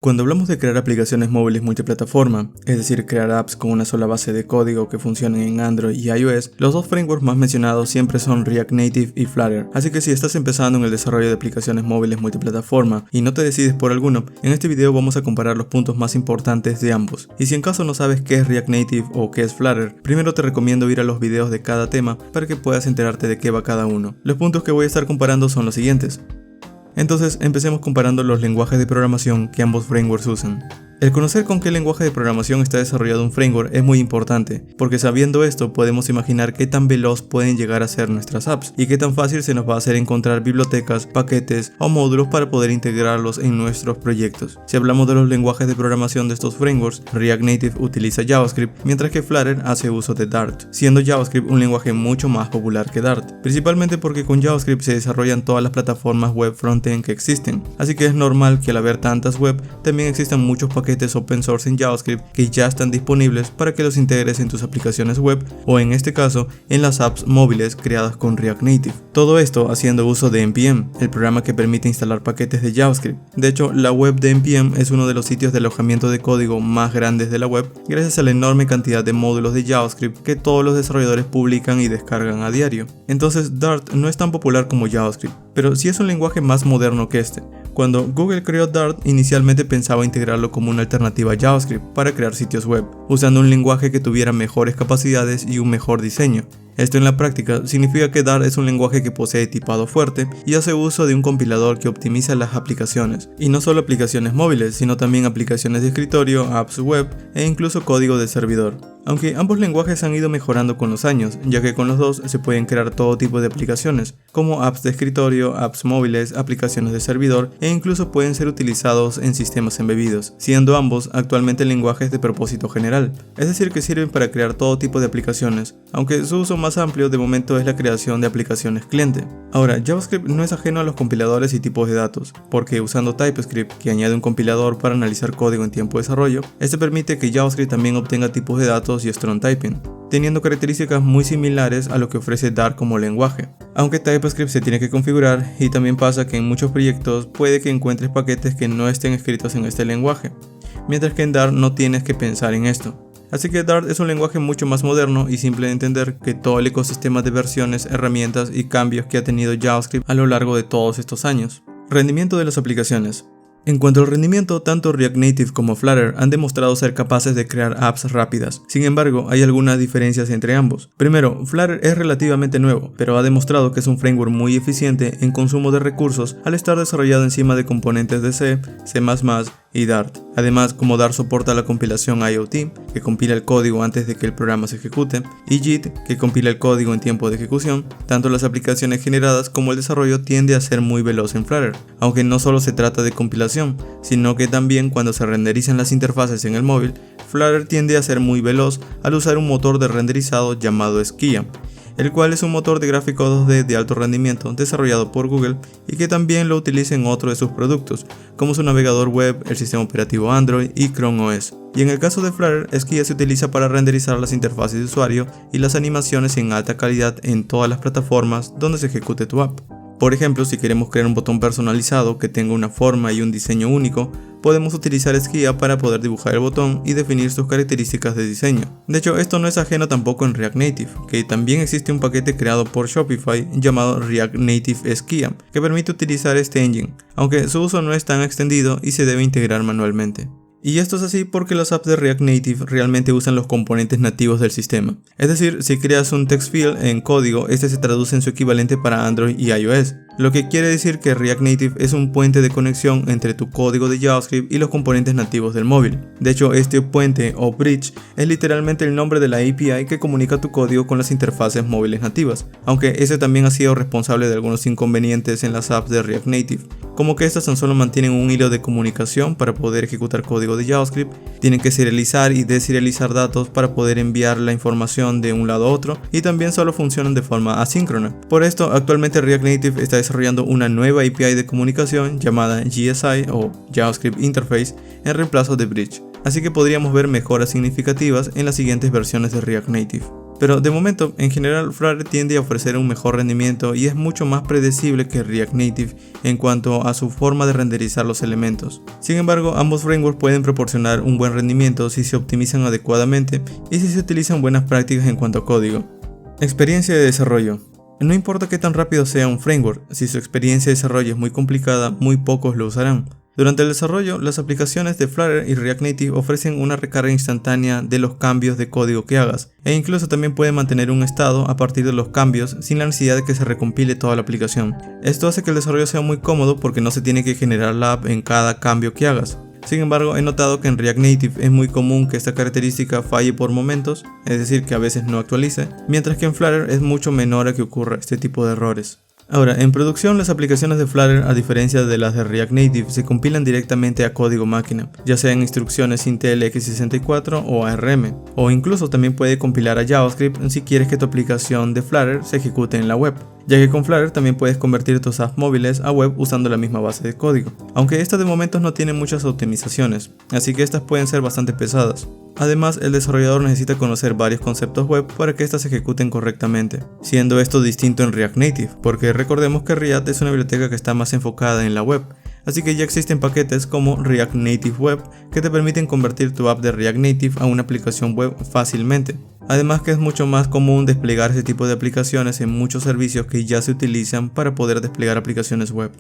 Cuando hablamos de crear aplicaciones móviles multiplataforma, es decir, crear apps con una sola base de código que funcionen en Android y iOS, los dos frameworks más mencionados siempre son React Native y Flutter. Así que si estás empezando en el desarrollo de aplicaciones móviles multiplataforma y no te decides por alguno, en este video vamos a comparar los puntos más importantes de ambos. Y si en caso no sabes qué es React Native o qué es Flutter, primero te recomiendo ir a los videos de cada tema para que puedas enterarte de qué va cada uno. Los puntos que voy a estar comparando son los siguientes. Entonces, empecemos comparando los lenguajes de programación que ambos frameworks usan. El conocer con qué lenguaje de programación está desarrollado un framework es muy importante, porque sabiendo esto podemos imaginar qué tan veloz pueden llegar a ser nuestras apps y qué tan fácil se nos va a hacer encontrar bibliotecas, paquetes o módulos para poder integrarlos en nuestros proyectos. Si hablamos de los lenguajes de programación de estos frameworks, React Native utiliza JavaScript, mientras que Flutter hace uso de Dart, siendo JavaScript un lenguaje mucho más popular que Dart, principalmente porque con JavaScript se desarrollan todas las plataformas web frontend que existen, así que es normal que al haber tantas web también existan muchos paquetes open source en JavaScript que ya están disponibles para que los integres en tus aplicaciones web o en este caso en las apps móviles creadas con React Native. Todo esto haciendo uso de NPM, el programa que permite instalar paquetes de JavaScript. De hecho, la web de NPM es uno de los sitios de alojamiento de código más grandes de la web gracias a la enorme cantidad de módulos de JavaScript que todos los desarrolladores publican y descargan a diario. Entonces Dart no es tan popular como JavaScript, pero sí es un lenguaje más moderno que este. Cuando Google creó Dart, inicialmente pensaba integrarlo como una alternativa a JavaScript para crear sitios web, usando un lenguaje que tuviera mejores capacidades y un mejor diseño. Esto en la práctica significa que Dart es un lenguaje que posee tipado fuerte y hace uso de un compilador que optimiza las aplicaciones, y no solo aplicaciones móviles, sino también aplicaciones de escritorio, apps web e incluso código de servidor. Aunque ambos lenguajes han ido mejorando con los años, ya que con los dos se pueden crear todo tipo de aplicaciones, como apps de escritorio, apps móviles, aplicaciones de servidor e incluso pueden ser utilizados en sistemas embebidos, siendo ambos actualmente lenguajes de propósito general, es decir que sirven para crear todo tipo de aplicaciones, aunque su uso más amplio de momento es la creación de aplicaciones cliente. Ahora, JavaScript no es ajeno a los compiladores y tipos de datos, porque usando TypeScript, que añade un compilador para analizar código en tiempo de desarrollo, este permite que JavaScript también obtenga tipos de datos y strong typing, teniendo características muy similares a lo que ofrece Dart como lenguaje. Aunque TypeScript se tiene que configurar, y también pasa que en muchos proyectos puede que encuentres paquetes que no estén escritos en este lenguaje, mientras que en Dart no tienes que pensar en esto. Así que Dart es un lenguaje mucho más moderno y simple de entender que todo el ecosistema de versiones, herramientas y cambios que ha tenido JavaScript a lo largo de todos estos años. Rendimiento de las aplicaciones. En cuanto al rendimiento, tanto React Native como Flutter han demostrado ser capaces de crear apps rápidas. Sin embargo, hay algunas diferencias entre ambos. Primero, Flutter es relativamente nuevo, pero ha demostrado que es un framework muy eficiente en consumo de recursos al estar desarrollado encima de componentes de C, C++ y Dart. Además, como Dart soporta la compilación IoT, que compila el código antes de que el programa se ejecute, y JIT, que compila el código en tiempo de ejecución, tanto las aplicaciones generadas como el desarrollo tiende a ser muy veloz en Flutter, aunque no solo se trata de compilación, sino que también cuando se renderizan las interfaces en el móvil, Flutter tiende a ser muy veloz al usar un motor de renderizado llamado Skia, el cual es un motor de gráfico 2D de alto rendimiento desarrollado por Google y que también lo utiliza en otro de sus productos, como su navegador web, el sistema operativo Android y Chrome OS. Y en el caso de Flutter, Skia se utiliza para renderizar las interfaces de usuario y las animaciones en alta calidad en todas las plataformas donde se ejecute tu app. Por ejemplo, si queremos crear un botón personalizado que tenga una forma y un diseño único, podemos utilizar Skia para poder dibujar el botón y definir sus características de diseño. De hecho, esto no es ajeno tampoco en React Native, que también existe un paquete creado por Shopify llamado React Native Skia, que permite utilizar este engine, aunque su uso no es tan extendido y se debe integrar manualmente. Y esto es así porque las apps de React Native realmente usan los componentes nativos del sistema. Es decir, si creas un text field en código, este se traduce en su equivalente para Android y iOS, lo que quiere decir que React Native es un puente de conexión entre tu código de JavaScript y los componentes nativos del móvil. De hecho, este puente o bridge es literalmente el nombre de la API que comunica tu código con las interfaces móviles nativas, aunque ese también ha sido responsable de algunos inconvenientes en las apps de React Native, como que estas tan solo mantienen un hilo de comunicación para poder ejecutar código de JavaScript, tienen que serializar y deserializar datos para poder enviar la información de un lado a otro y también solo funcionan de forma asíncrona. Por esto, actualmente React Native está desarrollando una nueva API de comunicación llamada GSI o JavaScript Interface en reemplazo de Bridge, así que podríamos ver mejoras significativas en las siguientes versiones de React Native. Pero de momento, en general, Flutter tiende a ofrecer un mejor rendimiento y es mucho más predecible que React Native en cuanto a su forma de renderizar los elementos. Sin embargo, ambos frameworks pueden proporcionar un buen rendimiento si se optimizan adecuadamente y si se utilizan buenas prácticas en cuanto a código. Experiencia de desarrollo. No importa qué tan rápido sea un framework, si su experiencia de desarrollo es muy complicada, muy pocos lo usarán. Durante el desarrollo, las aplicaciones de Flutter y React Native ofrecen una recarga instantánea de los cambios de código que hagas, e incluso también pueden mantener un estado a partir de los cambios sin la necesidad de que se recompile toda la aplicación. Esto hace que el desarrollo sea muy cómodo porque no se tiene que generar la app en cada cambio que hagas. Sin embargo, he notado que en React Native es muy común que esta característica falle por momentos, es decir, que a veces no actualice, mientras que en Flutter es mucho menor a que ocurra este tipo de errores. Ahora, en producción las aplicaciones de Flutter, a diferencia de las de React Native, se compilan directamente a código máquina, ya sea en instrucciones Intel x64 o ARM, o incluso también puede compilar a JavaScript si quieres que tu aplicación de Flutter se ejecute en la web, ya que con Flutter también puedes convertir tus apps móviles a web usando la misma base de código, aunque esta de momento no tiene muchas optimizaciones, así que estas pueden ser bastante pesadas. Además, el desarrollador necesita conocer varios conceptos web para que éstas se ejecuten correctamente, siendo esto distinto en React Native, porque recordemos que React es una biblioteca que está más enfocada en la web, así que ya existen paquetes como React Native Web que te permiten convertir tu app de React Native a una aplicación web fácilmente. Además que es mucho más común desplegar ese tipo de aplicaciones en muchos servicios que ya se utilizan para poder desplegar aplicaciones web.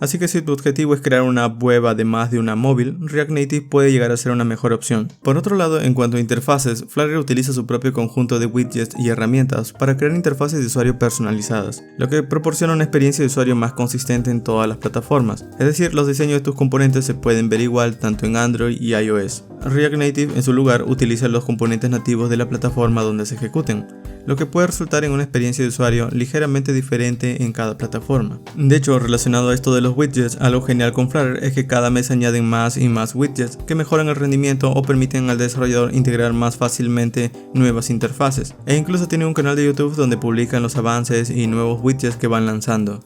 Así que si tu objetivo es crear una app web además de una móvil, React Native puede llegar a ser una mejor opción. Por otro lado, en cuanto a interfaces, Flutter utiliza su propio conjunto de widgets y herramientas para crear interfaces de usuario personalizadas, lo que proporciona una experiencia de usuario más consistente en todas las plataformas. Es decir, los diseños de tus componentes se pueden ver igual tanto en Android y iOS. React Native, en su lugar, utiliza los componentes nativos de la plataforma donde se ejecuten, lo que puede resultar en una experiencia de usuario ligeramente diferente en cada plataforma. De hecho, relacionado a esto de los widgets, algo genial con Flutter es que cada mes se añaden más y más widgets que mejoran el rendimiento o permiten al desarrollador integrar más fácilmente nuevas interfaces, e incluso tiene un canal de YouTube donde publican los avances y nuevos widgets que van lanzando.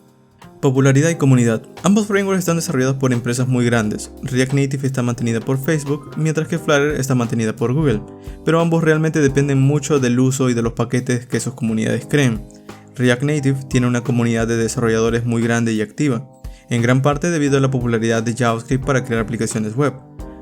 Popularidad y comunidad. Ambos frameworks están desarrollados por empresas muy grandes. React Native está mantenida por Facebook, mientras que Flutter está mantenida por Google, pero ambos realmente dependen mucho del uso y de los paquetes que sus comunidades creen. React Native tiene una comunidad de desarrolladores muy grande y activa, en gran parte debido a la popularidad de JavaScript para crear aplicaciones web,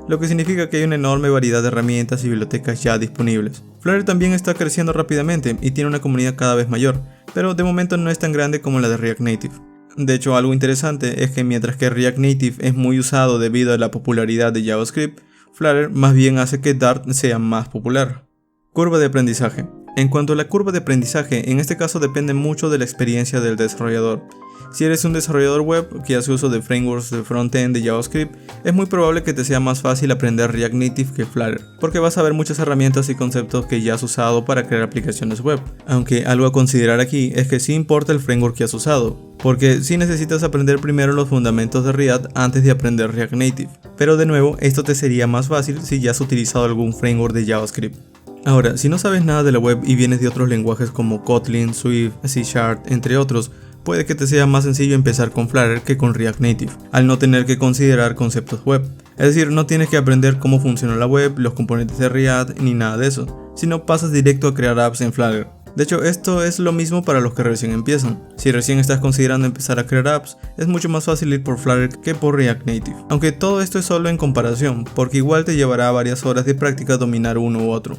lo que significa que hay una enorme variedad de herramientas y bibliotecas ya disponibles. Flutter también está creciendo rápidamente y tiene una comunidad cada vez mayor, pero de momento no es tan grande como la de React Native. De hecho, algo interesante es que mientras que React Native es muy usado debido a la popularidad de JavaScript, Flutter más bien hace que Dart sea más popular. Curva de aprendizaje. En cuanto a la curva de aprendizaje, en este caso depende mucho de la experiencia del desarrollador. Si eres un desarrollador web que hace uso de frameworks de frontend de JavaScript, es muy probable que te sea más fácil aprender React Native que Flutter, porque vas a ver muchas herramientas y conceptos que ya has usado para crear aplicaciones web. Aunque algo a considerar aquí es que sí importa el framework que has usado, porque sí necesitas aprender primero los fundamentos de React antes de aprender React Native. Pero de nuevo, esto te sería más fácil si ya has utilizado algún framework de JavaScript. Ahora, si no sabes nada de la web y vienes de otros lenguajes como Kotlin, Swift, C#, entre otros, puede que te sea más sencillo empezar con Flutter que con React Native, al no tener que considerar conceptos web. Es decir, no tienes que aprender cómo funciona la web, los componentes de React ni nada de eso, sino pasas directo a crear apps en Flutter. De hecho, esto es lo mismo para los que recién empiezan. Si recién estás considerando empezar a crear apps, es mucho más fácil ir por Flutter que por React Native. Aunque todo esto es solo en comparación, porque igual te llevará varias horas de práctica dominar uno u otro.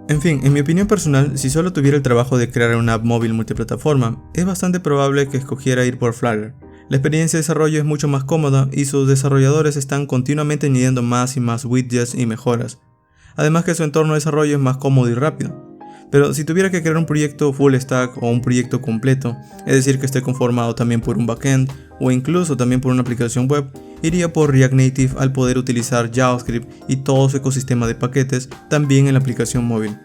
En fin, en mi opinión personal, si solo tuviera el trabajo de crear una app móvil multiplataforma, es bastante probable que escogiera ir por Flutter. La experiencia de desarrollo es mucho más cómoda y sus desarrolladores están continuamente añadiendo más y más widgets y mejoras. Además que su entorno de desarrollo es más cómodo y rápido. Pero si tuviera que crear un proyecto full stack o un proyecto completo, es decir que esté conformado también por un backend o incluso también por una aplicación web, iría por React Native al poder utilizar JavaScript y todo su ecosistema de paquetes también en la aplicación móvil.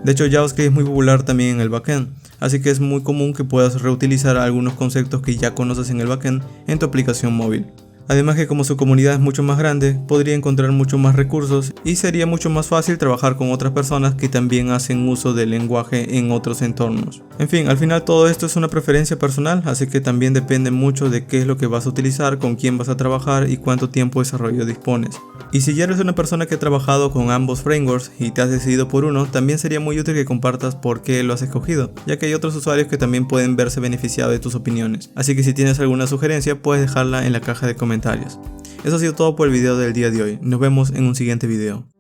De hecho, JavaScript es muy popular también en el backend, así que es muy común que puedas reutilizar algunos conceptos que ya conoces en el backend en tu aplicación móvil. Además que como su comunidad es mucho más grande, podría encontrar mucho más recursos y sería mucho más fácil trabajar con otras personas que también hacen uso del lenguaje en otros entornos. En fin, al final todo esto es una preferencia personal, así que también depende mucho de qué es lo que vas a utilizar, con quién vas a trabajar y cuánto tiempo de desarrollo dispones. Y si ya eres una persona que ha trabajado con ambos frameworks y te has decidido por uno, también sería muy útil que compartas por qué lo has escogido, ya que hay otros usuarios que también pueden verse beneficiados de tus opiniones. Así que si tienes alguna sugerencia, puedes dejarla en la caja de comentarios. Eso ha sido todo por el video del día de hoy. Nos vemos en un siguiente video.